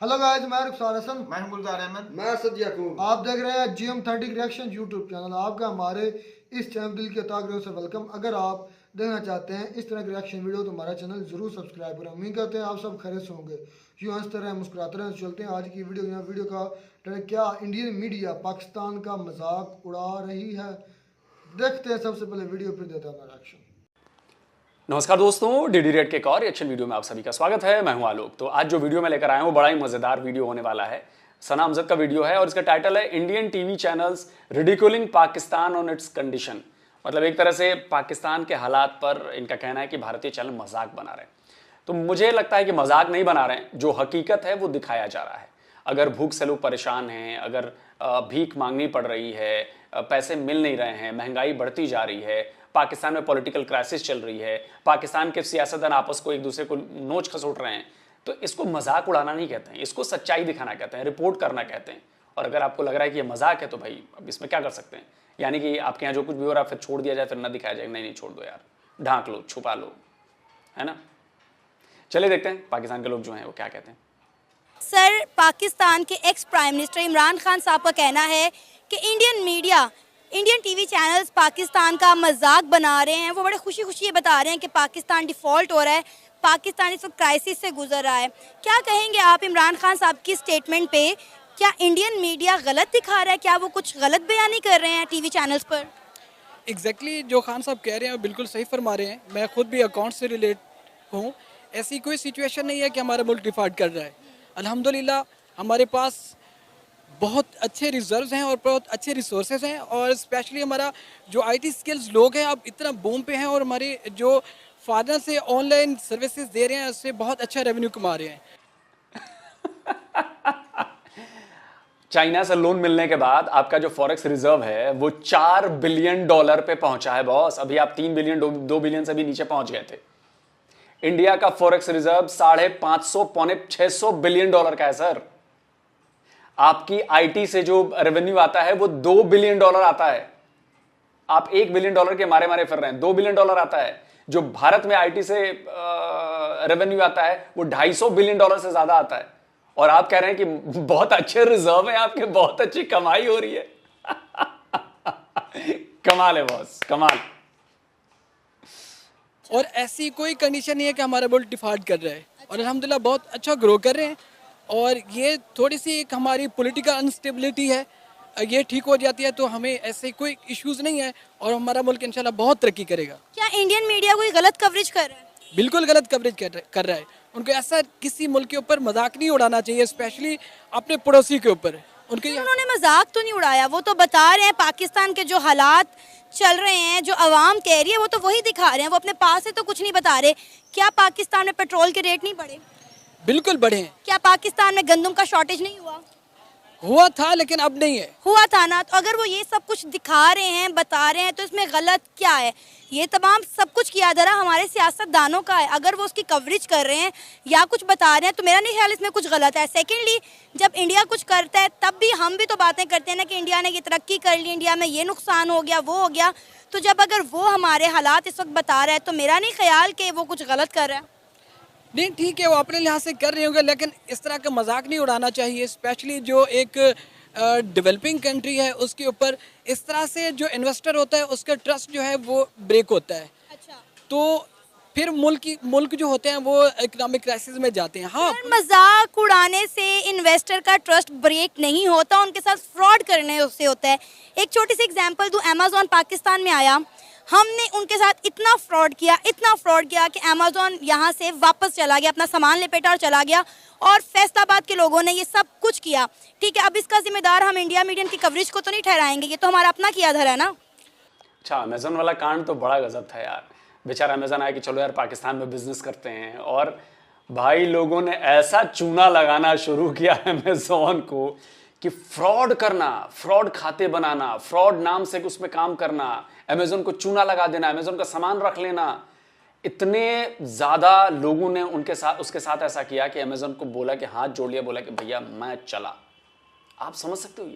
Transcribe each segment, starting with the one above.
Hello guys, मैं रुखसार हसन। मैं हूं गुलजार अहमद। मैं सद याकूब। आप देख रहे हैं GM30 रिएक्शन यूट्यूब चैनल। आपका हमारे इस चैनल दिल के तागरों से वेलकम। अगर आप देखना चाहते हैं इस तरह की रिएक्शन वीडियो तो हमारा चैनल जरूर सब्सक्राइब करें। उम्मीद करते हैं आप सब खैरियत से होंगे। यूँ हंसते रहें, मुस्कुराते रहें। चलते हैं आज की वीडियो। यहाँ वीडियो का टाइटल क्या, इंडियन मीडिया पाकिस्तान का मजाक उड़ा रही है। देखते हैं सबसे पहले वीडियो, फिर देते हैं हमारा रिएक्शन। नमस्कार दोस्तों, डीडी रेड के एक और रिएक्शन वीडियो में आप सभी का स्वागत है। मैं हूं आलोक। तो आज जो वीडियो मैं लेकर आया हूं बड़ा ही मजेदार वीडियो होने वाला है। सना अमजद का वीडियो है और इसका टाइटल है Indian TV channels ridiculing Pakistan on its condition. मतलब एक तरह से पाकिस्तान के हालात पर इनका कहना है कि भारतीय चैनल मजाक बना रहे हैं। तो मुझे लगता है कि मजाक नहीं बना रहे हैं, जो हकीकत है वो दिखाया जा रहा है। अगर भूख से लोग परेशान हैं, अगर भीख मांगनी पड़ रही है, पैसे मिल नहीं रहे हैं, महंगाई बढ़ती जा रही है, पाकिस्तान में पॉलिटिकल क्राइसिस चल रही है, पाकिस्तान के सियासतदान आपस को एक दूसरे को नोच खसोट रहे हैं, तो इसको मजाक उड़ाना नहीं कहते हैं, इसको सच्चाई दिखाना कहते हैं, रिपोर्ट करना कहते हैं। और अगर आपको लग रहा है कि ये मजाक है तो भाई अब इसमें क्या कर सकते हैं। यानी कि आपके यहाँ जो कुछ भी हो रहा है फिर छोड़ दिया जाए, फिर ना दिखाया जाए। नहीं छोड़ दो यार, ढांक लो, छुपा लो, है ना। चलिए देखते हैं पाकिस्तान के लोग जो हैं वो क्या कहते हैं। सर, पाकिस्तान के ex prime minister Imran Khan साहब का कहना है कि इंडियन टीवी चैनल्स पाकिस्तान का मजाक बना रहे हैं। वो बड़े खुशी खुशी ये बता रहे हैं कि पाकिस्तान डिफ़ॉल्ट हो रहा है, पाकिस्तान इस वक्त क्राइसिस से गुजर रहा है। क्या कहेंगे आप इमरान खान साहब की स्टेटमेंट पे? क्या इंडियन मीडिया गलत दिखा रहा है? क्या वो कुछ गलत बयानी कर रहे हैं टीवी चैनल्स पर? एग्जैक्टली जो खान साहब कह रहे हैं बिल्कुल सही फरमा रहे हैं। मैं खुद भी अकाउंट से रिलेट हूँ। ऐसी कोई सिचुएशन नहीं है कि हमारा मुल्क डिफ़ॉल्ट कर रहा है। अल्हम्दुलिल्लाह हमारे पास बहुत अच्छे रिजर्व्स हैं और बहुत अच्छे रिसोर्सेज हैं, और स्पेशली हमारा जो आईटी स्किल्स लोग हैं अब इतना बूम पे हैं, और हमारे जो फादर से ऑनलाइन सर्विसेज दे रहे हैं उससे बहुत अच्छा रेवेन्यू कमा रहे हैं। चाइना से लोन मिलने के बाद आपका जो फॉरेक्स रिजर्व है वो $4 बिलियन पे पहुंचा है बॉस। अभी आप 3 बिलियन 2 बिलियन से भी नीचे पहुंच गए थे। इंडिया का फॉरेक्स रिजर्व 550 पौने 600 बिलियन डॉलर का है सर। आपकी आईटी से जो रेवेन्यू आता है वो $2 बिलियन आता है। आप $1 बिलियन के मारे मारे फिर रहे हैं। $2 बिलियन आता है। जो भारत में आईटी से रेवेन्यू आता है वो $250 बिलियन से ज्यादा आता है। और आप कह रहे हैं कि बहुत अच्छे रिजर्व है आपके, बहुत अच्छी कमाई हो रही है। कमाल है बॉस, कमाल। और ऐसी कोई कंडीशन नहीं है कि हमारा मुल्क डिफ़ॉल्ट कर रहा है, और अल्हम्दुलिल्लाह बहुत अच्छा ग्रो कर रहे हैं। और ये थोड़ी सी एक हमारी पॉलिटिकल अनस्टेबिलिटी है, ये ठीक हो जाती है तो हमें ऐसे कोई इश्यूज नहीं है, और हमारा मुल्क इंशाल्लाह बहुत तरक्की करेगा। क्या इंडियन मीडिया कोई गलत कवरेज कर रहा है? बिल्कुल गलत कवरेज कर रहा है। उनको ऐसा किसी मुल्क के ऊपर मजाक नहीं उड़ाना चाहिए, स्पेशली अपने पड़ोसी के ऊपर। उन्होंने मजाक तो नहीं उड़ाया, वो तो बता रहे हैं पाकिस्तान के जो हालात चल रहे हैं, जो आवाम कह रही है वो तो वही दिखा रहे हैं। वो अपने पास से तो कुछ नहीं बता रहे। क्या पाकिस्तान में पेट्रोल के रेट नहीं बढ़े? बिल्कुल बढ़े हैं। क्या पाकिस्तान में गंदम का शॉर्टेज नहीं हुआ था लेकिन अब नहीं है। हुआ था ना। तो अगर वो ये सब कुछ दिखा रहे हैं, बता रहे हैं, तो इसमें गलत क्या है? ये तमाम सब कुछ किया जा रहा हमारे सियासतदानों का है। अगर वो उसकी कवरेज कर रहे हैं या कुछ बता रहे हैं तो मेरा नहीं ख्याल इसमें कुछ गलत है। सेकेंडली, जब इंडिया कुछ करता है तब भी हम भी तो बातें करते हैं ना कि इंडिया ने ये तरक्की कर ली, इंडिया में ये नुकसान हो गया, वो हो गया। तो जब अगर वो हमारे हालात इस वक्त बता रहा है तो मेरा नहीं ख्याल कि वो कुछ गलत कर रहा है। नहीं, ठीक है, वो अपने लिहाज से कर रहे होंगे, लेकिन इस तरह का मजाक नहीं उड़ाना चाहिए। स्पेशली जो एक डेवलपिंग कंट्री है उसके ऊपर इस तरह से जो इन्वेस्टर होता है उसका ट्रस्ट जो है वो ब्रेक होता है। अच्छा, तो फिर मुल्क जो होते हैं वो इकोनॉमिक क्राइसिस में जाते हैं। हाँ, मजाक उड़ाने से इन्वेस्टर का ट्रस्ट ब्रेक नहीं होता, उनके साथ फ्रॉड करने से होता है। एक छोटी सी एग्जांपल दूं, अमेज़न पाकिस्तान में आया, हमने उनके साथ इतना फ्रॉड किया कि अमेज़न यहाँ से वापस चला गया, अपना सामान लपेटा और चला गया। और फैसलाबाद के लोगों ने ये सब कुछ किया। ठीक है, अब इसका जिम्मेदार हम इंडिया मीडियम की कवरेज को तो नहीं ठहराएंगे, ये तो हमारा अपना किया धरा है ना। अच्छा, अमेजन वाला कांड तो बड़ा गजब था यार। बेचारा अमेजन आया कि चलो यार पाकिस्तान में बिजनेस करते हैं, और भाई लोगों ने ऐसा चूना लगाना शुरू किया अमेजन को कि फ्रॉड करना, फ्रॉड खाते बनाना, फ्रॉड नाम से उसमें काम करना, अमेजन को चूना लगा देना, अमेजन का सामान रख लेना। इतने ज्यादा लोगों ने उसके साथ ऐसा किया कि अमेजन को बोला कि हाथ जोड़ लिया, बोला कि भैया मैं चला। आप समझ सकते हो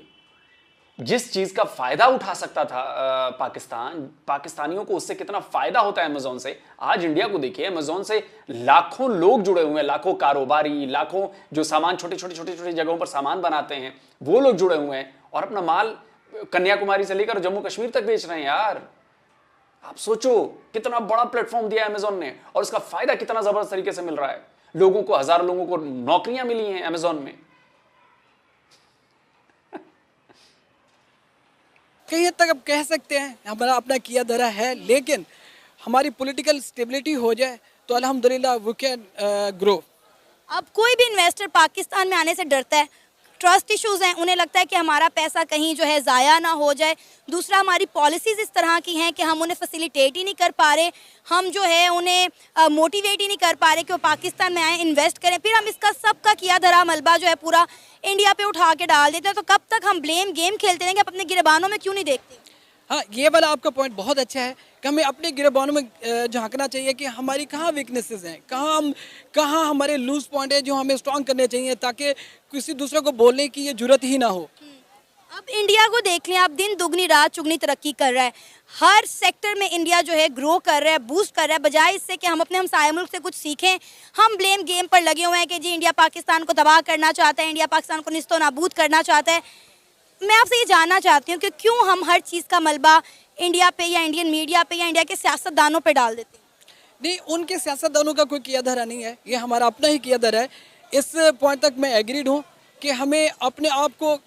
जिस चीज का फायदा उठा सकता था पाकिस्तानियों को उससे कितना फायदा होता है अमेजोन से, आज इंडिया को देखिए, अमेजोन से लाखों लोग जुड़े हुए हैं, लाखों कारोबारी, लाखों जो सामान छोटी छोटी जगहों पर सामान बनाते हैं वो लोग जुड़े हुए हैं और अपना माल कन्याकुमारी से लेकर जम्मू कश्मीर तक बेच रहे हैं। यार आप सोचो कितना बड़ा प्लेटफॉर्म दिया है अमेजोन ने और उसका फायदा कितना जबरदस्त तरीके से मिल रहा है। लोगों को, हजारों लोगों को नौकरियां मिली हैं अमेजोन में। कहीं हद तक अब कह सकते हैं हमारा अपना किया धरा है, लेकिन हमारी पॉलिटिकल स्टेबिलिटी हो जाए तो अल्हम्दुलिल्लाह वी कैन ग्रो। अब कोई भी इन्वेस्टर पाकिस्तान में आने से डरता है, ट्रस्ट इश्यूज हैं, उन्हें लगता है कि हमारा पैसा कहीं जो है ज़ाया ना हो जाए। दूसरा, हमारी पॉलिसीज़ इस तरह की हैं कि हम उन्हें फैसिलिटेट ही नहीं कर पा रहे, हम जो है उन्हें मोटिवेट ही नहीं कर पा रहे कि वो पाकिस्तान में आए, इन्वेस्ट करें। फिर हम इसका सबका किया धरा मलबा जो है पूरा इंडिया पे उठा के डाल देते हैं। तो कब तक हम ब्लेम गेम खेलते रहेंगे, अपने गिरबानों में क्यों नहीं देखते? हाँ, ये वाला आपका पॉइंट बहुत अच्छा है कि हमें अपने गिरबानों में झांकना चाहिए कि हमारी कहाँ वीकनेसेस हैं, कहाँ हमारे लूज पॉइंट है जो हमें स्ट्रॉन्ग करने चाहिए, ताकि किसी दूसरे को बोलने की ये जरूरत ही ना हो। अब इंडिया को देख लें, आप दिन दुगनी रात चुगनी तरक्की कर रहा है, हर सेक्टर में इंडिया जो है ग्रो कर रहा है, बूस्ट कर रहा है। बजाय इससे कि हम अपने हमसाया मुल्क से कुछ सीखें, हम ब्लेम गेम पर लगे हुए हैं कि जी इंडिया पाकिस्तान को तबाह करना चाहता है, इंडिया पाकिस्तान को निस्तो नाबूद करना चाहता है। मैं आपसे ये जानना चाहती हूँ कि क्यों हम हर चीज़ का मलबा इंडिया पे या इंडियन मीडिया पे या इंडिया के सियासतदानों पे डाल देते हैं? नहीं, उनके सियासतदानों का कोई किया धरा नहीं है, ये हमारा अपना ही किया धरा है। इस पॉइंट तक मैं एग्रीड हूँ कि हमें अपने आप को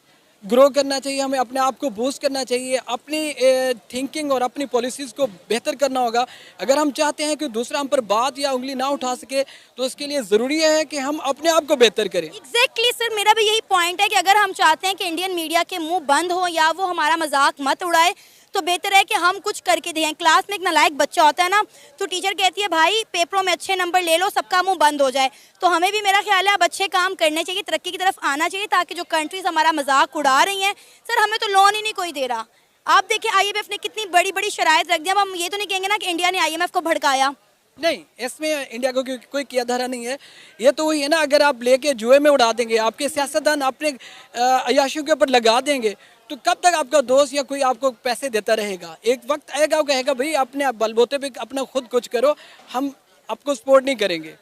ग्रो करना चाहिए, हमें अपने आप को बूस्ट करना चाहिए, अपनी थिंकिंग और अपनी पॉलिसीज़ को बेहतर करना होगा। अगर हम चाहते हैं कि दूसरा हम पर बात या उंगली ना उठा सके तो उसके लिए ज़रूरी है कि हम अपने आप को बेहतर करें। एग्जैक्टली सर, मेरा भी यही पॉइंट है कि अगर हम चाहते हैं कि इंडियन मीडिया के मुंह बंद हो या वो हमारा मजाक मत उड़ाए, तो बेहतर है कि हम कुछ करके दें। क्लास में एक नालायक बच्चा होता है ना, तो टीचर कहती है भाई पेपरों में अच्छे नंबर ले लो, सबका मुंह बंद हो जाए। तो हमें भी, मेरा ख्याल है, अब अच्छे काम करने चाहिए, तरक्की की तरफ आना चाहिए, ताकि जो कंट्रीज हमारा मजाक उड़ा रही हैं, सर हमें तो लोन ही नहीं कोई दे रहा। आप देखिए IMF ने कितनी बड़ी बड़ी शराइत रख दी। अब हम ये तो नहीं कहेंगे ना कि इंडिया ने IMF को भड़काया। नहीं, इसमें इंडिया को कोई किया धरा नहीं है। ये तो वही है ना, अगर आप लेके जुए में उड़ा देंगे, आपके सियासतदान अपने अयाशियों के ऊपर लगा देंगे, तो कब तक आपका दोस्त या कोई आपको पैसे देता रहेगा? एक वक्त आएगा वो कहेगा भाई अपने बलबूते पे अपना खुद कुछ करो, हम आपको सपोर्ट नहीं करेंगे।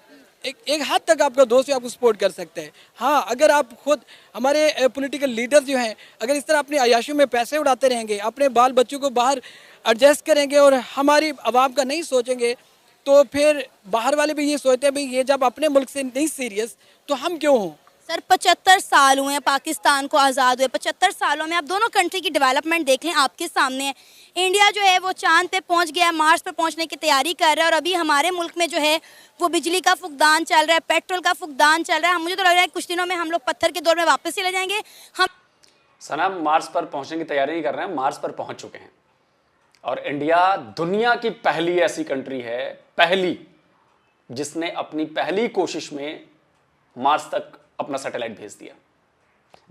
एक हद तक आपका दोस्त आपको सपोर्ट कर सकता है। हाँ, अगर आप खुद, हमारे पॉलिटिकल लीडर्स जो हैं, अगर इस तरह अपनी अयाशियों में पैसे उड़ाते रहेंगे, अपने बाल बच्चों को बाहर एडजस्ट करेंगे और हमारी आवाम का नहीं सोचेंगे, तो फिर बाहर वाले भी ये सोचते हैं भाई ये जब अपने मुल्क से नहीं सीरियस तो हम क्यों हों? सर 75 साल हुए हैं पाकिस्तान को आज़ाद हुए। 75 सालों में आप दोनों कंट्री की डेवलपमेंट देख लें, आपके सामने है। इंडिया जो है वो चांद पे पहुंच गया, मार्स पे पहुंचने की तैयारी कर रहा है, और अभी हमारे मुल्क में जो है वो बिजली का फुकदान चल रहा है, पेट्रोल का फुकदान चल रहा है। मुझे तो लग रहा है कुछ दिनों में हम लोग पत्थर के दौर में वापस चले जाएंगे। हम सनम मार्स पर पहुंचने की तैयारी नहीं कर रहे हैं, मार्स पर पहुंच चुके हैं। और इंडिया दुनिया की पहली ऐसी कंट्री है, पहली, जिसने अपनी पहली कोशिश में मार्स तक अपना सैटेलाइट भेज दिया।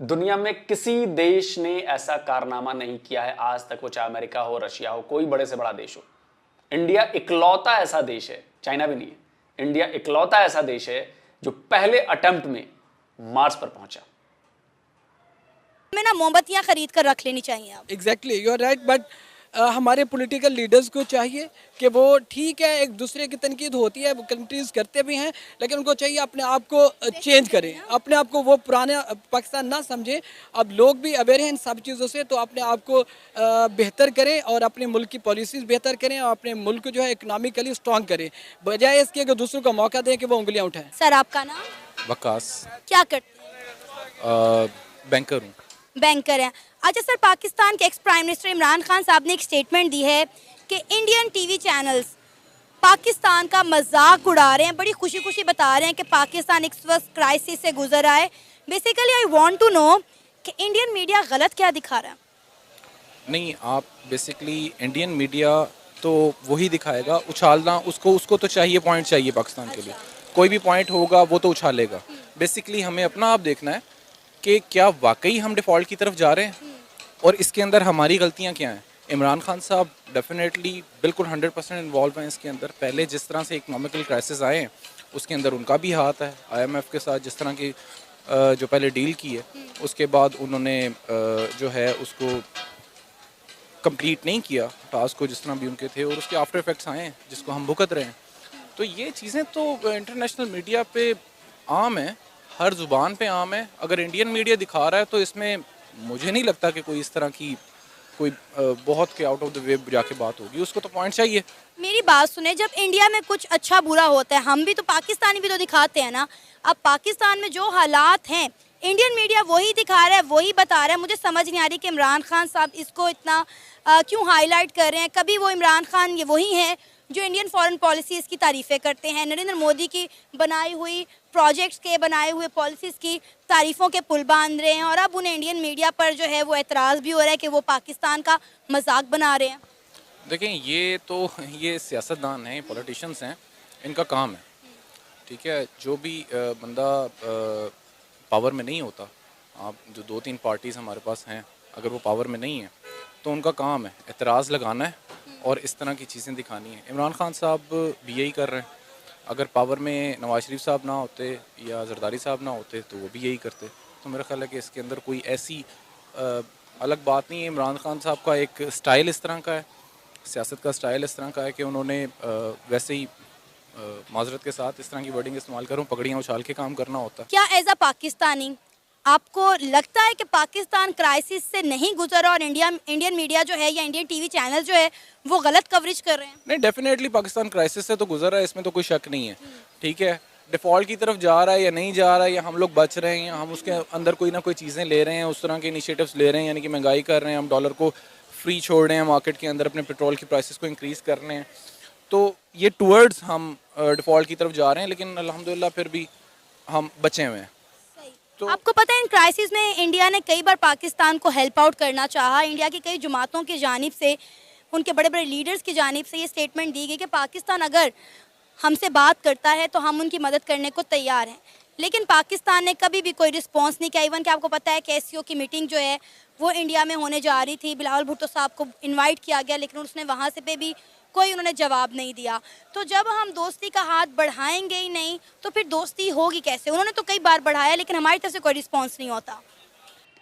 दुनिया में किसी देश ने ऐसा कारनामा नहीं किया है आज तक, वो चाहे अमेरिका हो, रशिया हो, कोई बड़े से बड़ा देश हो। इंडिया इकलौता ऐसा देश है, चाइना भी नहीं है, इंडिया इकलौता ऐसा देश है जो पहले अटेम्प्ट में मार्स पर पहुंचा। हमें ना मोमबत्तियां खरीद कर रख लेनी चाहिए। आप exactly, you are right, but हमारे पॉलिटिकल लीडर्स को चाहिए कि वो, ठीक है एक दूसरे की तनकीद होती है, वो कंट्रीज करते भी हैं, लेकिन उनको चाहिए अपने आप को चेंज करें, अपने आप को वो पुराने पाकिस्तान ना समझें। अब लोग भी अवेयर हैं इन सब चीज़ों से, तो अपने आप को बेहतर करें और अपने मुल्क की पॉलिसीज़ बेहतर करें और अपने मुल्क को जो है इकनॉमिकली स्ट्रॉन्ग करें, बजाय इसके कि दूसरों को मौका दें कि वो उंगलियाँ उठाएं। सर आपका नाम? वकास। क्या करते हैं? बैंकर हूँ। बैंकर हैं। अच्छा सर, पाकिस्तान के ex prime minister Imran Khan साहब ने एक स्टेटमेंट दी है कि इंडियन टीवी चैनल्स पाकिस्तान का मजाक उड़ा रहे हैं, बड़ी खुशी खुशी बता रहे हैं कि पाकिस्तान एक क्राइसिस से गुजर रहा है। Basically I want to know कि इंडियन मीडिया गलत क्या दिखा रहा है? नहीं, आप बेसिकली इंडियन मीडिया तो वही दिखाएगा, उछालना उसको तो चाहिए, पॉइंट चाहिए पाकिस्तान के लिए, कोई भी पॉइंट होगा वो तो उछालेगा। बेसिकली हमें अपना आप देखना है कि क्या वाकई हम डिफ़ॉल्ट की तरफ जा रहे हैं और इसके अंदर हमारी गलतियां क्या हैं। इमरान खान साहब डेफिनेटली बिल्कुल 100% इन्वॉल्व हैं इसके अंदर। पहले जिस तरह से इकनॉमिकल क्राइसिस आए हैं उसके अंदर उनका भी हाथ है, IMF के साथ जिस तरह की जो पहले डील की है उसके बाद उन्होंने जो है उसको कंप्लीट नहीं किया टास्क को जिस तरह भी उनके थे, और उसके आफ्टर इफेक्ट्स आए हैं जिसको हम भुगत रहे हैं। तो ये चीज़ें तो इंटरनेशनल मीडिया पे आम है, हर ज़ुबान पे आम है। अगर इंडियन मीडिया दिखा रहा है तो इसमें मुझे नहीं लगता कि कोई इस तरह की कोई बहुत के आउट ऑफ द वे जाके बात होगी, उसको तो पॉइंट चाहिए। मेरी बात सुने, जब इंडिया में कुछ अच्छा बुरा होता है, हम भी तो पाकिस्तानी भी तो दिखाते हैं ना। अब पाकिस्तान में जो हालात हैं, इंडियन मीडिया वही दिखा रहा है, वही बता रहा है। मुझे समझ नहीं आ रही कि इमरान खान साहब इसको इतना क्यों हाईलाइट कर रहे हैं। कभी वो इमरान खान ये वही हैं जो इंडियन फॉरेन पॉलिसीज़ की तारीफ़ें करते हैं, नरेंद्र मोदी की बनाई हुई प्रोजेक्ट्स के बनाए हुए पॉलिसीज़ की तारीफ़ों के पुल बांध रहे हैं, और अब उन्हें इंडियन मीडिया पर जो है वो एतराज़ भी हो रहा है कि वो पाकिस्तान का मजाक बना रहे हैं। देखें, ये सियासतदान हैं, पॉलिटिशियंस हैं, इनका काम है, ठीक है। जो भी बंदा पावर में नहीं होता, आप जो 2-3 पार्टीज़ हमारे पास हैं, अगर वो पावर में नहीं है तो उनका काम है एतराज़ लगाना है और इस तरह की चीज़ें दिखानी है। इमरान खान साहब भी यही कर रहे हैं। अगर पावर में नवाज शरीफ साहब ना होते या जरदारी साहब ना होते तो वो भी यही करते। तो मेरा ख्याल है कि इसके अंदर कोई ऐसी अलग बात नहीं है। इमरान खान साहब का एक स्टाइल इस तरह का है, सियासत का स्टाइल इस तरह का है कि उन्होंने वैसे ही माजरत के साथ इस तरह की वर्डिंग इस्तेमाल करूँ, पगड़ियाँ उछाल के काम करना होता है। क्या एज अ पाकिस्तानी आपको लगता है कि पाकिस्तान क्राइसिस से नहीं गुजरा और इंडियन मीडिया जो है या इंडियन टीवी चैनल जो है वो गलत कवरेज कर रहे हैं? नहीं, डेफिनेटली पाकिस्तान क्राइसिस से तो गुजर रहा है, इसमें तो कोई शक नहीं है, ठीक है। डिफ़ॉल्ट की तरफ जा रहा है या नहीं जा रहा है, या हम लोग बच रहे हैं, या हम उसके अंदर कोई ना कोई चीज़ें ले रहे हैं, उस तरह के इनिशिएटिव्स ले रहे हैं, यानी कि महंगाई कर रहे हैं, हम डॉलर को फ्री छोड़ रहे हैं मार्केट के अंदर, अपने पेट्रोल की प्राइसेस को इंक्रीज़ कर रहे हैं, तो ये टूवर्ड्स हम डिफ़ॉल्ट की तरफ जा रहे हैं, लेकिन अल्हम्दुलिल्लाह फिर भी हम बचे हुए हैं। तो आपको पता है इन क्राइसिस में इंडिया ने कई बार पाकिस्तान को हेल्प आउट करना चाहा। इंडिया की कई जमातों की जानिब से, उनके बड़े बड़े लीडर्स की जानिब से ये स्टेटमेंट दी गई कि पाकिस्तान अगर हमसे बात करता है तो हम उनकी मदद करने को तैयार हैं, लेकिन पाकिस्तान ने कभी भी कोई रिस्पॉन्स नहीं किया। इवन कि आपको पता है कि SCO की मीटिंग जो है वो इंडिया में होने जा रही थी, बिलावल भुट्टो साहब को इनवाइट किया गया, लेकिन उसने वहाँ से पे भी कोई उन्होंने जवाब नहीं दिया। तो जब हम दोस्ती का हाथ बढ़ाएंगे ही नहीं तो फिर दोस्ती होगी कैसे? उन्होंने तो कई बार बढ़ाया, लेकिन हमारी तरफ से कोई रिस्पॉन्स नहीं होता।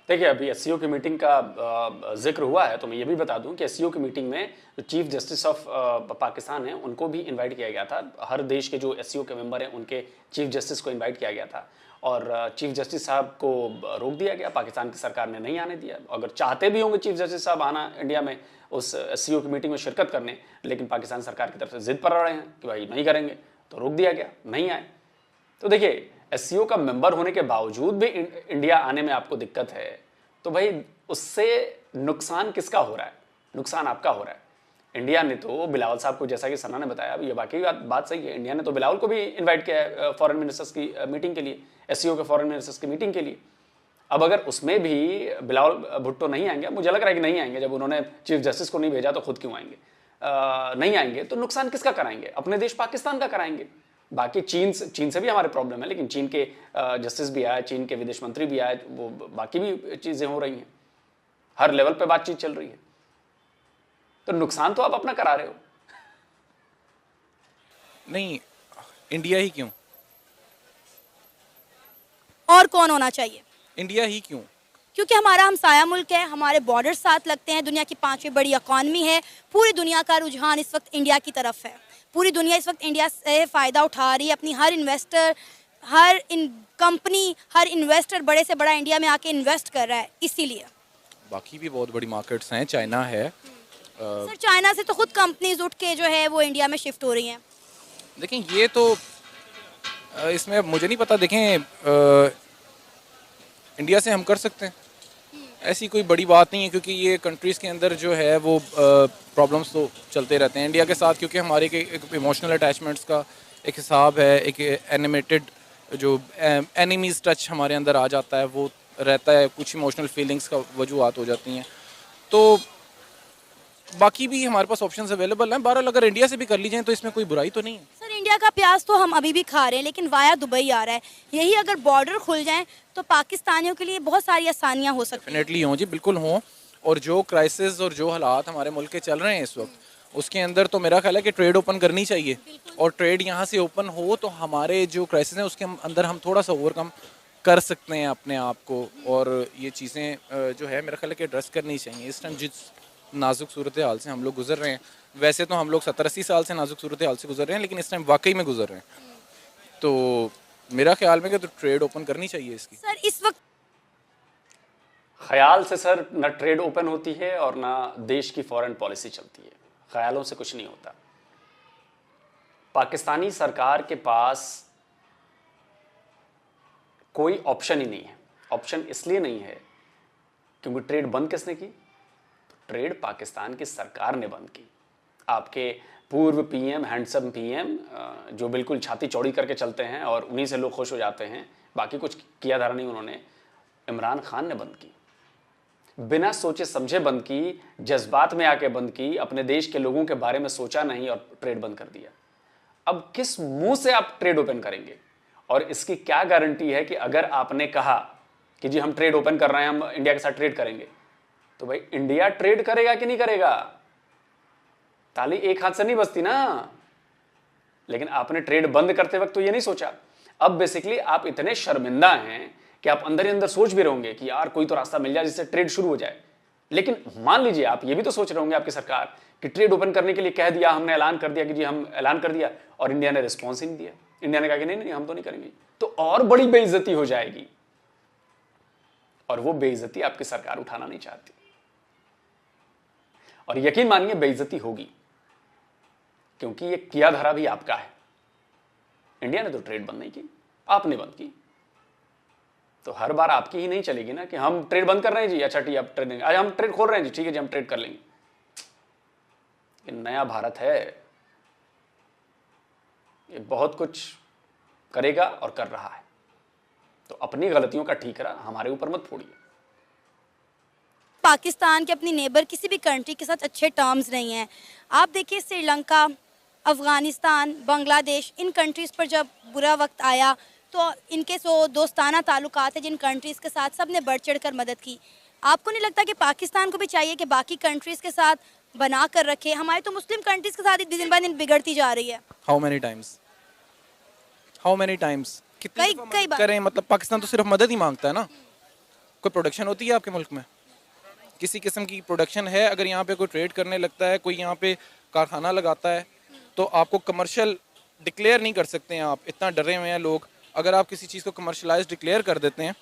देखिए, अभी SCO की मीटिंग का जिक्र हुआ है, तो मैं ये भी बता दूं कि SCO की मीटिंग में जो चीफ जस्टिस ऑफ पाकिस्तान है उनको भी इनवाइट किया गया था। हर देश के जो SCO के मेंबर हैं उनके चीफ जस्टिस को इनवाइट किया गया था, और चीफ जस्टिस साहब को रोक दिया गया, पाकिस्तान की सरकार ने नहीं आने दिया। अगर चाहते भी होंगे चीफ जस्टिस साहब आना इंडिया में उस SCO की मीटिंग में शिरकत करने, लेकिन पाकिस्तान सरकार की तरफ से जिद पर रहे हैं कि भाई नहीं करेंगे, तो रोक दिया गया, नहीं आए। तो देखिए, SCO का मेंबर होने के बावजूद भी इंडिया आने में आपको दिक्कत है, तो भाई उससे नुकसान किसका हो रहा है? नुकसान आपका हो रहा है। इंडिया ने तो बिलावल साहब को, जैसा कि सना ने बताया, ये बाकी बात सही है, इंडिया ने तो बिलावल को भी इनवाइट किया है फॉरेन मिनिस्टर्स की मीटिंग के लिए, SCO के फॉरेन मिनिस्टर्स की मीटिंग के लिए। अब अगर उसमें भी बिलावल भुट्टो नहीं आएंगे, मुझे लग रहा है कि नहीं आएंगे, जब उन्होंने चीफ जस्टिस को नहीं भेजा तो खुद क्यों आएंगे? नहीं आएंगे तो नुकसान किसका कराएंगे? अपने देश पाकिस्तान का कराएंगे। बाकी चीन से भी हमारे प्रॉब्लम है, लेकिन चीन के जस्टिस भी आए, चीन के विदेश मंत्री भी आए, वो बाकी भी चीज़ें हो रही हैं, हर लेवल पे बातचीत चल रही है, तो नुकसान तो आप अपना करा रहे हो। नहीं, इंडिया ही क्यों? और कौन होना चाहिए? इंडिया ही क्यों? क्योंकि हमारा हमसाया मुल्क है, हमारे बॉर्डर साथ लगते हैं, दुनिया की 5वीं बड़ी इकॉनमी है, पूरी दुनिया का रुझान इस वक्त इंडिया की तरफ है। पूरी दुनिया इस वक्त इंडिया से फ़ायदा उठा रही है। अपनी हर इन्वेस्टर, हर कंपनी, हर इन्वेस्टर बड़े से बड़ा इंडिया में आके इन्वेस्ट कर रहा है, इसीलिए। बाकी भी बहुत बड़ी मार्केट्स हैं, चाइना है। सर, चाइना से तो खुद कंपनीज उठ के जो है वो इंडिया में शिफ्ट हो रही हैं। देखें, ये तो इसमें मुझे नहीं पता। देखें, इंडिया से हम कर सकते हैं, ऐसी कोई बड़ी बात नहीं है, क्योंकि ये कंट्रीज़ के अंदर जो है वो प्रॉब्लम्स तो चलते रहते हैं इंडिया के साथ, क्योंकि हमारे एक इमोशनल अटैचमेंट्स का एक हिसाब है, एक एनिमेटेड जो एनिमीज़ टच हमारे अंदर आ जाता है वो रहता है, कुछ इमोशनल फीलिंग्स का वजूहत हो जाती हैं। तो बाकी भी हमारे पास ऑप्शंस अवेलेबल हैं। बहरहाल अगर इंडिया से भी कर ली जाए तो इसमें कोई बुराई तो नहीं है। सर, इंडिया का प्याज तो हम अभी भी खा रहे हैं, लेकिन वाया दुबई आ रहा है। यही अगर बॉर्डर खुल जाएं तो पाकिस्तानियों के लिए बहुत सारी आसानियां हो सकती हैं। डेफिनेटली हों जी, बिल्कुल हों। और जो क्राइसिस और जो हालात हमारे मुल्क के चल रहे हैं इस वक्त, उसके अंदर तो मेरा ख्याल है कि ट्रेड ओपन करनी चाहिए, और ट्रेड यहाँ से ओपन हो तो हमारे जो क्राइसिस हैं उसके अंदर हम थोड़ा सा ओवरकम कर सकते हैं अपने आप को, और ये चीज़ें जो है मेरा ख्याल है कि एड्रेस करनी चाहिए। इस टाइम जिस नाजुक सूरत हाल से हम लोग गुजर रहे हैं, वैसे तो हम लोग 70-80 साल से नाजुक सूरत हाल से गुजर रहे हैं, लेकिन इस टाइम वाकई में गुजर रहे हैं। तो मेरा ख्याल में कि तो ट्रेड ओपन करनी चाहिए इसकी। सर इस वक्त ख्याल से सर न ट्रेड ओपन होती है और ना देश की फॉरेन पॉलिसी चलती है। ख्यालों से कुछ नहीं होता। पाकिस्तानी सरकार के पास कोई ऑप्शन ही नहीं है। ऑप्शन इसलिए नहीं है क्योंकि ट्रेड बंद किसने की? तो ट्रेड पाकिस्तान की सरकार ने बंद की। आपके पूर्व पीएम, हैंडसम पीएम, जो बिल्कुल छाती चौड़ी करके चलते हैं और उन्हीं से लोग खुश हो जाते हैं, बाकी कुछ किया धरा नहीं उन्होंने, इमरान खान ने बंद की। बिना सोचे समझे बंद की, जज्बात में आके बंद की, अपने देश के लोगों के बारे में सोचा नहीं और ट्रेड बंद कर दिया। अब किस मुंह से आप ट्रेड ओपन करेंगे? और इसकी क्या गारंटी है कि अगर आपने कहा कि जी हम ट्रेड ओपन कर रहे हैं, हम इंडिया के साथ ट्रेड करेंगे, तो भाई इंडिया ट्रेड करेगा कि नहीं करेगा? ताली एक हाथ से नहीं बजती ना। लेकिन आपने ट्रेड बंद करते वक्त तो ये नहीं सोचा। अब बेसिकली आप इतने शर्मिंदा हैं कि आप अंदर ही अंदर सोच भी रहोगे कि यार कोई तो रास्ता मिल जाए जिससे ट्रेड शुरू हो जाए। लेकिन मान लीजिए आप ये भी तो सोच रहे होंगे, आपकी सरकार, कि ट्रेड ओपन करने के लिए कह दिया, हमने ऐलान कर दिया कि जी हम ऐलान कर दिया, और इंडिया ने रिस्पॉन्स ही नहीं दिया। इंडिया ने कहा कि नहीं नहीं हम तो नहीं करेंगे, तो और बड़ी बेइज्जती हो जाएगी। और वो बेइज्जती आपकी सरकार उठाना नहीं चाहती। और यकीन मानिए बेइज्जती होगी, क्योंकि ये किया धरा भी आपका है। इंडिया ने तो ट्रेड बंद नहीं की, आपने बंद की, तो हर बार आपकी ही नहीं चलेगी ना कि हम ट्रेड बंद कर रहे हैं जी, अच्छा ठीक है आप ट्रेड, आज हम ट्रेड खोल रहे हैं जी, ठीक है जी हम ट्रेड कर लेंगे। ये नया भारत है, ये बहुत कुछ करेगा और कर रहा है। तो अपनी गलतियों का ठीकरा हमारे ऊपर मत फोड़िए। पाकिस्तान के अपनी नेबर किसी भी कंट्री के साथ अच्छे टर्म्स नहीं हैं। आप देखिए श्रीलंका, अफ़गानिस्तान, बांग्लादेश, इन कंट्रीज़ पर जब बुरा वक्त आया तो इनके जो दोस्ताना ताल्लुकात है जिन कंट्रीज़ के साथ, सब ने बढ़ चढ़ कर मदद की। आपको नहीं लगता कि पाकिस्तान को भी चाहिए कि बाकी कंट्रीज़ के साथ बना कर रखे? हमारे तो मुस्लिम कंट्रीज़ के साथ ही दिन ब दिन बिगड़ती जा रही है। हाउ मेनी टाइम्स कितनी कई बार करें? मतलब पाकिस्तान तो सिर्फ मदद ही मांगता है ना। कोई प्रोडक्शन होती है आपके मुल्क में? किसी किस्म की प्रोडक्शन है? अगर यहाँ पे कोई ट्रेड करने लगता है, कोई यहाँ पे कारखाना लगाता है, तो आपको कमर्शियल डिक्लेयर नहीं कर सकते हैं। आप इतना डरे हुए हैं लोग। अगर आप किसी चीज़ को कमर्शलाइज डिक्लेयर कर देते हैं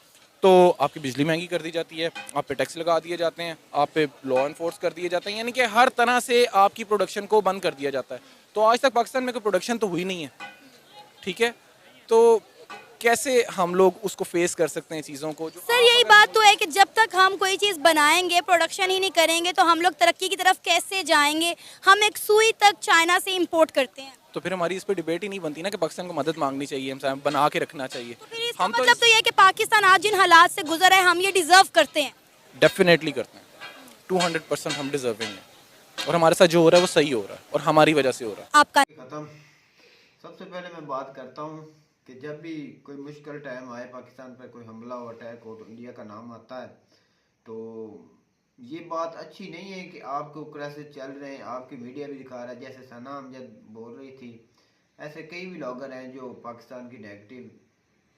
तो आपकी बिजली महंगी कर दी जाती है, आप पे टैक्स लगा दिए जाते हैं, आप पे लॉ एनफोर्स कर दिए जाते हैं, यानी कि हर तरह से आपकी प्रोडक्शन को बंद कर दिया जाता है। तो आज तक पाकिस्तान में कोई प्रोडक्शन तो हुई नहीं है, ठीक है? तो कैसे हम लोग उसको फेस कर सकते हैं चीज़ों को? जो सर यही बात तो है कि जब तक हम कोई चीज़ बनाएंगे, प्रोडक्शन ही नहीं करेंगे, तो हम लोग तरक्की की तरफ कैसे जाएंगे? हम एक सुई तक चाइना से इंपोर्ट करते हैं। तो फिर हमारी इस पर डिबेट ही नहीं बनती ना कि पाकिस्तान को मदद मांगनी चाहिए, हम बना के रखना चाहिए। तो फिर इसका हम मतलब तो ये है कि पाकिस्तान आज जिन हालात से गुजर है, हम ये डिजर्व करते हैं। डेफिनेटली करते हैं, 200% हम डिजर्विंग हैं, और हमारे साथ जो हो रहा है वो सही हो रहा है और हमारी वजह से हो रहा है। आपका खत्म। सबसे पहले मैं बात करता हूँ कि जब भी कोई मुश्किल टाइम आए, पाकिस्तान पर कोई हमला हो, अटैक हो, तो इंडिया का नाम आता है। तो ये बात अच्छी नहीं है कि आपको कैसे चल रहे हैं, आपकी मीडिया भी दिखा रहा है, जैसे सना अमजद बोल रही थी, ऐसे कई व्लॉगर हैं जो पाकिस्तान की नेगेटिव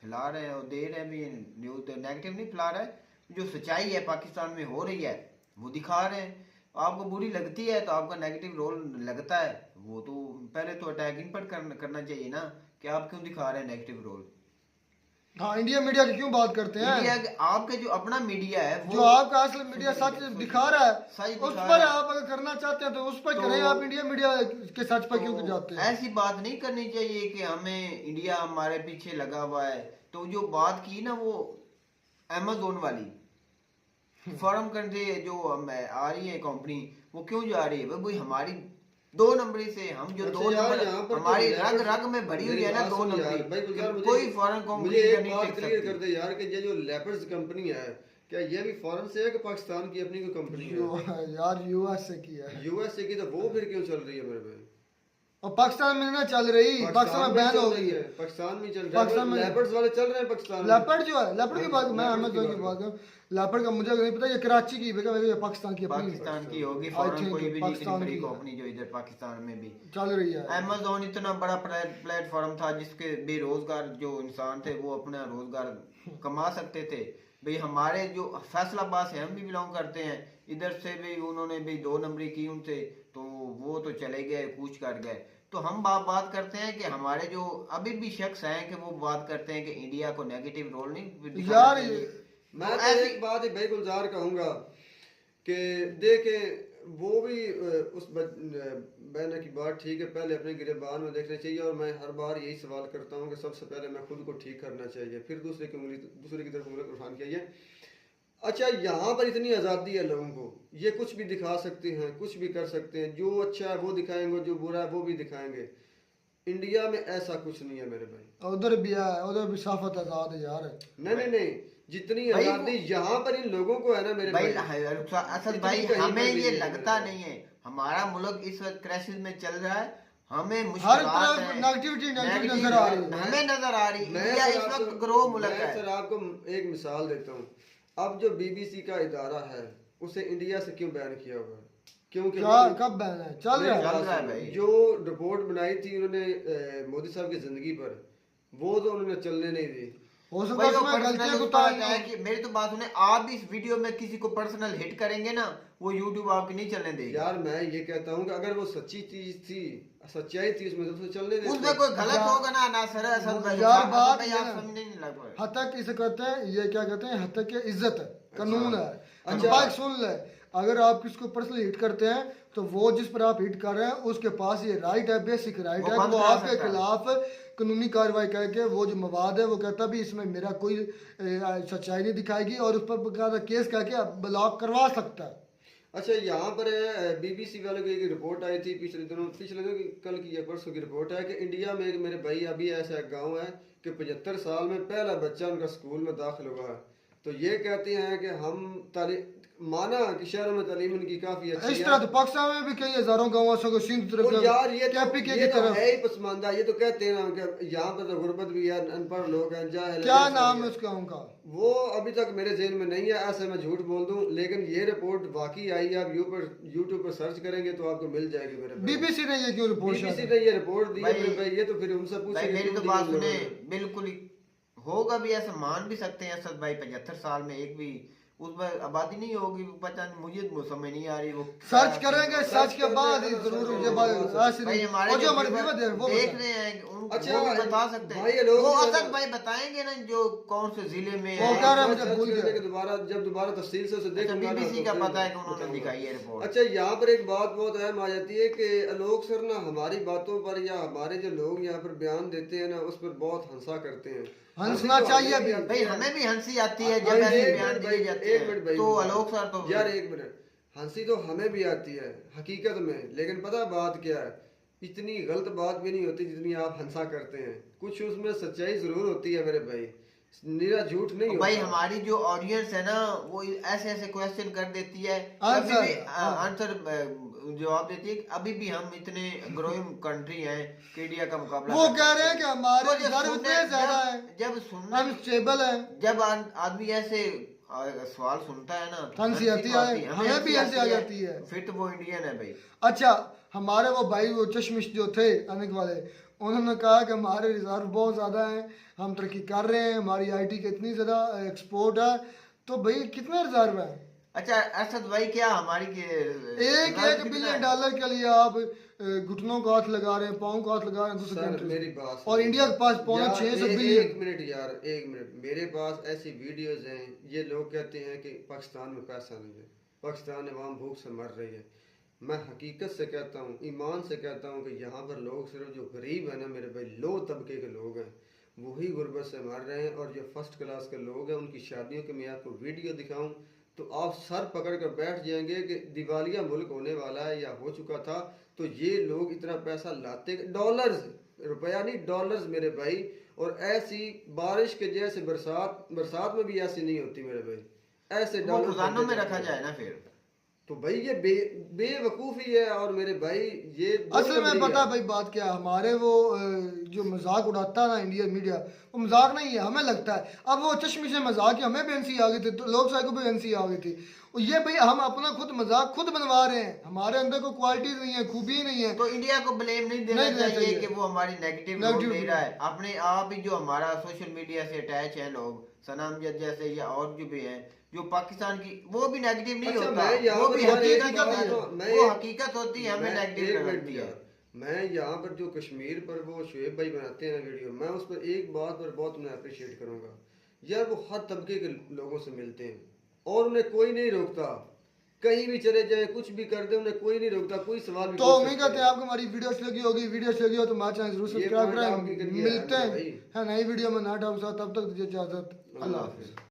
फैला रहे हैं और दे रहे हैं भी न्यूज़। नेगेटिव नहीं फैला रहा है, जो सच्चाई है पाकिस्तान में हो रही है वो दिखा रहे हैं। आपको बुरी लगती है तो आपका नेगेटिव रोल लगता है, वो तो पहले तो अटैक इन पर करना चाहिए ना कि आप क्यों दिखा रहे हैं नेगेटिव रोल। हाँ, इंडिया मीडिया की क्यों बात करते हैं? मीडिया आपका जो अपना मीडिया है वो जो आपका असल मीडिया सच दिखा रहा है, सही उस दिखा पर रहा है। आप अगर करना चाहते हैं तो उस पर तो- करें। आप इंडिया मीडिया के सच पर क्यों जाते हैं? ऐसी बात नहीं करनी चाहिए कि हमें इंडिया हमारे पीछे लगा हुआ है। तो जो बात की ना वो अमेज़न वाली फॉरेन कंट्री जो आ रही है कंपनी, वो क्यों जा रही है? भाई हमारी 2 नंबरी से हम जो अच्छा 2 यार, नंबर यहाँ पर तो हमारी यार रग रग में भरी हुई है ना 2 भाई नंबरी, गुलजार, मुझे- कोई फॉरेन मुझे कंपनी एक नहीं बात टिक क्लियर कर सकती। दे यार कि ये जो लेपर्स कंपनी है, क्या ये भी फॉरेन से है कि पाकिस्तान की अपनी कोई कंपनी है? यार यूएस से किया है, यूएसए की, तो वो फिर क्यों चल रही है मेरे पे? और पाकिस्तान में ना चल रही, पाकिस्तान में बैन हो गई है। पाकिस्तान में चल रही पाकिस्तान है, में- लेपर्स वाले चल रहे हैं पाकिस्तान में। लेपर्ड जो है, लेपर्ड की बात मैं लेपर्ड अहमद की भाई की बात करूं, लेपर्ड का मुझे नहीं पता, ये कराची की है या पाकिस्तान की अपनी पाकिस्तान की होगी, I फॉरेन think कोई भी पाकिस्तान नहीं, बड़ी की है। कंपनी जो इधर पाकिस्तान में भी चल रही है। अमेज़न इतना बड़ा प्लेटफॉर्म था जिसके बेरोजगार जो इंसान थे वो अपना रोजगार कमा सकते थे। भाई हमारे जो फैसलाबाद से हम भी बिलोंग करते हैं, इधर से भी उन्होंने भी 2 नंबरी की उनसे, तो वो तो चले गए, कूच कर गए। तो हम बात करते हैं कि हमारे जो अभी भी शख्स हैं कि वो बात करते हैं कि इंडिया को नेगेटिव रोल नहीं दिखाना यार चाहिए। मैं तो तो ऐसी एक बात ही भाई गुलजार कहूंगा कि देखे वो भी उस बहना की बात ठीक है, पहले अपने गिरबान में देखना चाहिए। और मैं हर बार यही सवाल करता हूँ कि सबसे पहले मैं खुद को ठीक करना चाहिए, फिर दूसरे की तरफ उंगली उठान चाहिए। अच्छा, यहाँ पर इतनी आज़ादी है लोगों को, ये कुछ भी दिखा सकते हैं, कुछ भी कर सकते हैं, जो अच्छा है वो दिखाएंगे, जो बुरा है वो भी दिखाएंगे। इंडिया में ऐसा कुछ नहीं है मेरे भाई। उधर भी है, उधर भी साफत आजाद है यार। नहीं, जितनी भाई आज़ादी यहाँ पर इन लोगों को है ना मेरे भाई, भाई, असद इतनी भाई कहीं हमें पर भी ये नहीं है लगता मेरे नहीं है। हमारा मुल्क इस वक्त क्राइसिस में चल रहा है, हमें हर मुश्किलात तरफ हैं, नेगेटिविटी नेगेटिव नजर आ रही है। हमें नजर आ रही है। मैं इंडिया सर इस आपको- वक्त ग्रो मुल्क मैं है। सर आपको एक मिसाल देता हूँ। अब जो बीबीसी का इदारा है उसे इंडिया से क्यों बैन किया हुआ है? क्योंकि क्या कब बैन है? चल रहा है। चल रहा है भाई। जो रिपोर्ट बनाई थी उन्होंने मोदी साहब की जिंदगी पर, वो तो उन्होंने चलने नहीं दी। हो सकता भाई है वो उसमें पर्सनल गलतियां उस कुछ पर है कि मेरी तो बात सुने, आप भी इस वीडियो में किसी को पर्सनल हिट करेंगे ना, वो यूट्यूब आपकी नहीं चलने देगी। यार मैं ये कहता हूँ कि अगर वो सच्ची चीज थी, सच्चाई थी उसमें, तो उसे चलने देते। उसमें कोई गलत होगा ना सर, असद भाई यार बात भाई ये आप है। समझने नहीं लग पाए। हद तक इसे कहते हैं, ये क्या कहते हैं, हद तक की इज्जत है, कानून है। अच्छा। अच्छा बात सुन ले, अगर आप किसको पर्सनली हिट करते हैं तो वो जिस पर आप हिट कर रहे हैं उसके पास ये राइट है, बेसिक राइट वो है, बंद वो करा आपके सकता है। खिलाफ कानूनी कार्रवाई करके वो जो मवाद है वो कहता भी इसमें मेरा कोई सच्चाई नहीं दिखाएगी और उस पर बकायदा केस करके ब्लॉक करवा सकता है। अच्छा, यहाँ पर बीबीसी वालों की एक रिपोर्ट आई थी पिछले दिनों की, कल की या परसों की रिपोर्ट है कि इंडिया में एक मेरे भाई अभी ऐसा एक गांव है कि 75 साल में पहला बच्चा उनका स्कूल में दाखिल हुआ है। तो ये कहते हैं कि हम माना कि शहरों में तालीम उनकी काफी अच्छी इस है। तरह तो पाकिस्तान में भी कई हजारों गाँव ऐसा सिंध तो तरफ यार ये KPK तो की तरफ। है ही पसमानदा। ये तो कहते हैं ना कि यहाँ पर तो गुर्बत भी है, अनपढ़ लोग हैं, जाहिल है, क्या ये सब नाम है है। उस गाँव का? वो अभी तक मेरे जेहन में नहीं है, ऐसे मैं झूठ बोल दूं, लेकिन ये रिपोर्ट वाकई आई है। आप यूट्यूब पर सर्च करेंगे तो आपको मिल जाएगी मेरे भाई। बीबीसी ने ये क्यों रिपोर्ट बीबीसी ने ये रिपोर्ट दी है भाई- मेरे भाई। ये तो फिर उनसे पूछे भाई कि मेरी क्यों तो दी बात उन लोगों सुने, ने। बिल्कुल ही होगा भी, ऐसा मान भी सकते हैं असद भाई 75 साल में एक भी उस पर आबादी नहीं होगी, पता नहीं, मुझे तो समझ नहीं आ रही वो सर्च करेंगे, सर्च के करते बाद हैं, ही सर्च जरूर करेंगे, ये बात ऐसी भाई नहीं। हमारे और जो जो हमारे व्यूअर व्यूअर हैं, वो देख बताएं। रहे हैं उनको अच्छा, वो भी बता सकते भाई ये हैं। लोग वो जो है असद ना- भाई बताएंगे ना जो कौन से जिले में वो है। कह रहे हैं, मुझे सर्च भूल करने गया। के जब दोबारा तफसील से उसे अच्छा, देखूंगा ना, बीबीसी तो का फिर पता है कि उन्होंने बताऊंगा। दिखाई है रिपोर्ट। अच्छा, यहाँ पर एक बात बहुत अहम आ जाती है कि आलोक सर ना हमारी बातों पर या हमारे जो लोग यहाँ पर बयान देते हैं ना उस पर बहुत हंसा करते हैं। हंसना हंसी तो चाहिए हमें भी। आती भाई है। हमें भी हंसी आती है जब भाई, ऐसे एक बयान मिनट दिए भाई, जाते एक मिनट हैं। भाई, तो आलोक सर तो यार एक मिनट, हंसी तो हमें भी आती है हकीकत में, लेकिन पता बात क्या है, इतनी गलत बात भी नहीं होती जितनी आप हंसा करते हैं। कुछ उसमें सच्चाई जरूर होती है मेरे भाई, निरा झूठ नहीं भाई होता। हमारी जो ऑडियंस है ना वो ऐसे ऐसे क्वेश्चन कर देती है, आंसर, कभी भी हाँ। आंसर जवाब देती है। अभी भी हम इतने ग्रोइंग कंट्री हैं कि इंडिया का मुकाबला वो कर कह रहे हैं सकते कि हमारे तो जब रिजर्व सुनने- इतने ज्यादा है, जब सुनने हम स्टेबल है। जब आदमी ऐसे सवाल सुनता है ना तो हंसी आती तो है, हमें भी हंसी आ जाती है। फिर तो वो इंडियन है भाई। अच्छा, हमारे वो भाई वो चश्मिश जो थे अनिक वाले, उन्होंने कहा कि हमारे रिजर्व बहुत ज़्यादा हैं, हम तरक्की कर रहे हैं, हमारी आईटी की इतनी ज़्यादा एक्सपोर्ट है। तो भाई कितने रिजर्व है? अच्छा असद भाई, क्या हमारी एक एक बिलियन डॉलर के लिए आप घुटनों को हाथ लगा रहे हैं, पाँव को हाथ लगा रहे हैं दूसरे सर कंट्री मेरी से। बात और इंडिया के पास पौने यार, 600 एक बिलियन। मिनट यार, एक मिनट, मेरे पास ऐसी वीडियोस हैं। ये लोग कहते हैं कि पाकिस्तान में पैसा नहीं है, पाकिस्तान अवाम भूख से मर रही है। मैं हकीकत से कहता हूँ, ईमान से कहता हूँ कि यहाँ पर लोग सिर्फ जो गरीब है ना मेरे भाई, लो तबके के लोग हैं, वही गुर्बत से मर रहे हैं। और जो फर्स्ट क्लास के लोग हैं उनकी शादियों की मैं आपको वीडियो दिखाऊं तो आप सर पकड़ कर बैठ जाएंगे कि दिवालिया मुल्क होने वाला है या हो चुका था। तो ये लोग इतना पैसा लाते, डॉलर्स, रुपया नहीं डॉलर्स मेरे भाई। और ऐसी बारिश के जैसे बरसात में भी ऐसी नहीं होती मेरे भाई, ऐसे वो डॉलर खजानों में रखा जाए ना फिर। तो भाई ये बेवकूफ़ी है। और मेरे भाई ये असल में पता भाई बात क्या है, हमारे वो जो मजाक उड़ाता है ना इंडियन मीडिया, वो मजाक नहीं है, हमें लगता है। अब वो चश्मी से मजाक है, हमें भी हंसी आ गई थी, तो लोग साहब को भी हंसी आ गई थी। और ये भाई हम अपना खुद मजाक खुद बनवा रहे हैं, हमारे अंदर कोई क्वालिटीज नहीं है, खूबी नहीं है। तो इंडिया को ब्लेम नहीं देना नहीं देना चाहिए चाहिए कि वो हमारी नेगेटिव रोल दे रहा है। अपने आप ही जो हमारा सोशल मीडिया से अटैच है लोग, सना अमजद जैसे या और जो भी हैं जो पाकिस्तान की, वो भी नेगेटिव नहीं अच्छा, होता, मैं यहाँ वो पर भी यार एक हकीकत बात होती है, तो- मैं वो एक- हकीकत होती है, हमें मैं नेगेटिव एक मिनट लगती है। यार, मैं यहाँ पर जो कश्मीर पर वो शुएब भाई बनाते हैं वीडियो, मैं उस पर एक बात पर बहुत उन्हें अप्रिशिएट करूंगा यार, वो हर तबके के लोगों से मिलते हैं और उन्हें कोई नहीं रोकता, कहीं भी चले जाए कुछ भी कर दे उन्हें कोई नहीं रोकता, कोई सवाल भी तो पूछ उम्मीद सकते करते हैं आपको हमारी वीडियो अच्छी लगी होगी। वीडियो अच्छी लगी हो तो हमारे चैनल जरूर ये सब्सक्राइब पॉइंट आपकी करें। करिए मिलते यार हैं भाई। है नई वीडियो में नया टॉपिक के साथ, तब तक दीजिए इजाजत। अल्लाह हाफिज।